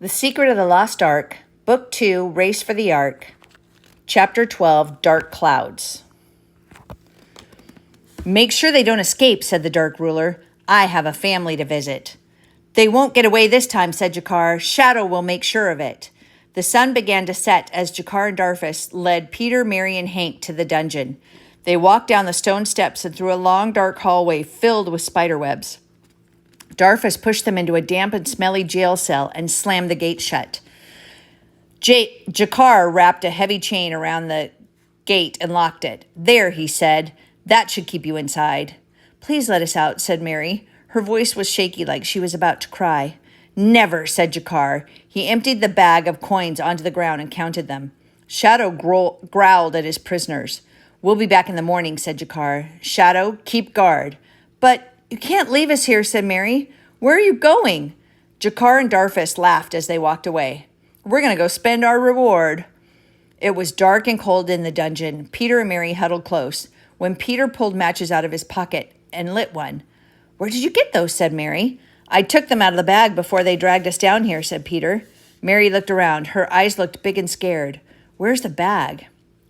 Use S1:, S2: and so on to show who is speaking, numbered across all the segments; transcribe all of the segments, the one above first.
S1: The Secret of the Lost Ark, Book 2, Race for the Ark, Chapter 12, Dark Clouds. "Make sure they don't escape," said the Dark Ruler. "I have a family to visit." "They won't get away this time," said Jakar. "Shadow will make sure of it." The sun began to set as Jakar and Darfus led Peter, Mary, and Hank to the dungeon. They walked down the stone steps and through a long, dark hallway filled with spider webs. Darfus pushed them into a damp and smelly jail cell and slammed the gate shut. Jakar wrapped a heavy chain around the gate and locked it. "There," he said. "That should keep you inside." "Please let us out," said Mary. Her voice was shaky like she was about to cry. "Never," said Jakar. He emptied the bag of coins onto the ground and counted them. Shadow growled at his prisoners. "We'll be back in the morning," said Jakar. "Shadow, keep guard." "But you can't leave us here," said Mary. "Where are you going?" Jakar and Darfus laughed as they walked away. "We're going to go spend our reward." It was dark and cold in the dungeon. Peter and Mary huddled close. When Peter pulled matches out of his pocket and lit one. "Where did you get those?" said Mary. "I took them out of the bag before they dragged us down here," said Peter. Mary looked around. Her eyes looked big and scared. "Where's the bag?"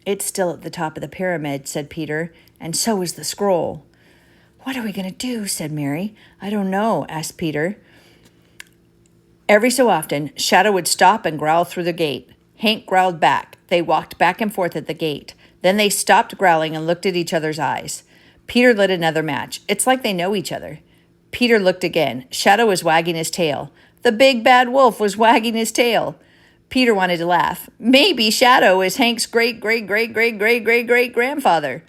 S1: "It's still at the top of the pyramid," said Peter, "and so is the scroll." "What are we going to do?" said Mary. "I don't know," asked Peter. Every so often, Shadow would stop and growl through the gate. Hank growled back. They walked back and forth at the gate. Then they stopped growling and looked at each other's eyes. Peter lit another match. "It's like they know each other." Peter looked again. Shadow was wagging his tail. The big bad wolf was wagging his tail. Peter wanted to laugh. Maybe Shadow is Hank's great-great-great-great-great-great-great-grandfather.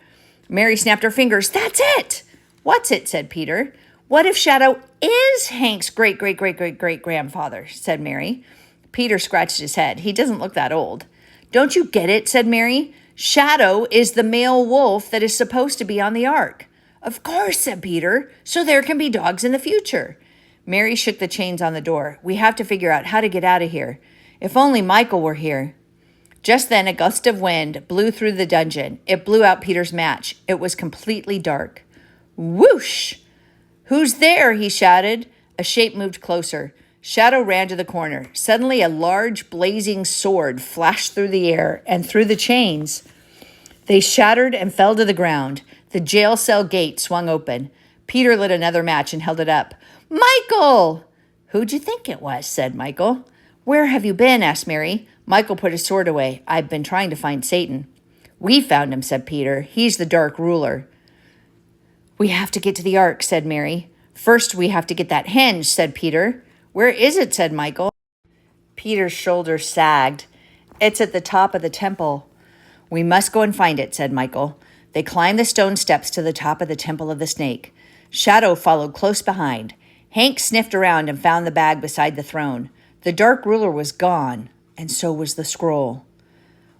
S1: Mary snapped her fingers. "That's it!" "What's it?" said Peter. "What if Shadow is Hank's great-great-great-great-great-grandfather?" said Mary. Peter scratched his head. "He doesn't look that old." "Don't you get it?" said Mary. "Shadow is the male wolf that is supposed to be on the ark." "Of course," said Peter. "So there can be dogs in the future." Mary shook the chains on the door. "We have to figure out how to get out of here. If only Michael were here." Just then, a gust of wind blew through the dungeon. It blew out Peter's match. It was completely dark. Whoosh! "Who's there?" he shouted. A shape moved closer. Shadow ran to the corner. Suddenly, a large, blazing sword flashed through the air and through the chains. They shattered and fell to the ground. The jail cell gate swung open. Peter lit another match and held it up. "Michael!" "Who'd you think it was?" said Michael. "Where have you been?" asked Mary. Michael put his sword away. "I've been trying to find Satan." "We found him," said Peter. "He's the Dark Ruler." "We have to get to the ark," said Mary. "First, we have to get that hinge," said Peter. "Where is it?" said Michael. Peter's shoulders sagged. "It's at the top of the temple." "We must go and find it," said Michael. They climbed the stone steps to the top of the Temple of the Snake. Shadow followed close behind. Hank sniffed around and found the bag beside the throne. The Dark Ruler was gone, and so was the scroll.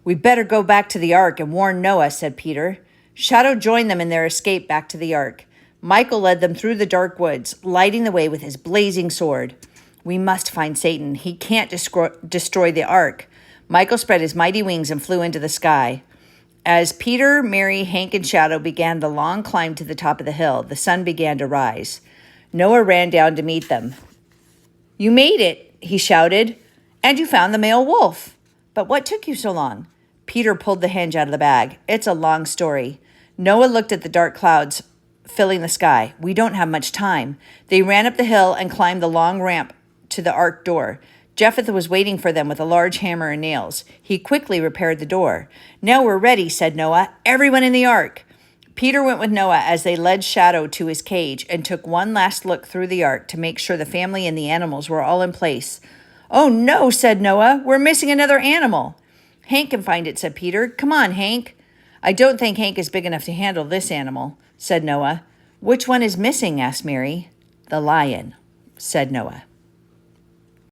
S1: "We'd better go back to the ark and warn Noah," said Peter. Shadow joined them in their escape back to the ark. Michael led them through the dark woods, lighting the way with his blazing sword. "We must find Satan. He can't destroy the ark." Michael spread his mighty wings and flew into the sky. As Peter, Mary, Hank, and Shadow began the long climb to the top of the hill, the sun began to rise. Noah ran down to meet them. "You made it," he shouted, "and you found the male wolf. But what took you so long?" Peter pulled the hinge out of the bag. "It's a long story." Noah looked at the dark clouds filling the sky. "We don't have much time." They ran up the hill and climbed the long ramp to the ark door. Jephthah was waiting for them with a large hammer and nails. He quickly repaired the door. "Now we're ready," said Noah. "Everyone in the ark." Peter went with Noah as they led Shadow to his cage and took one last look through the ark to make sure the family and the animals were all in place. "Oh no," said Noah. "We're missing another animal." "Hank can find it," said Peter. "Come on, Hank." "I don't think Hank is big enough to handle this animal," said Noah. "Which one is missing?" asked Mary. "The lion," said Noah.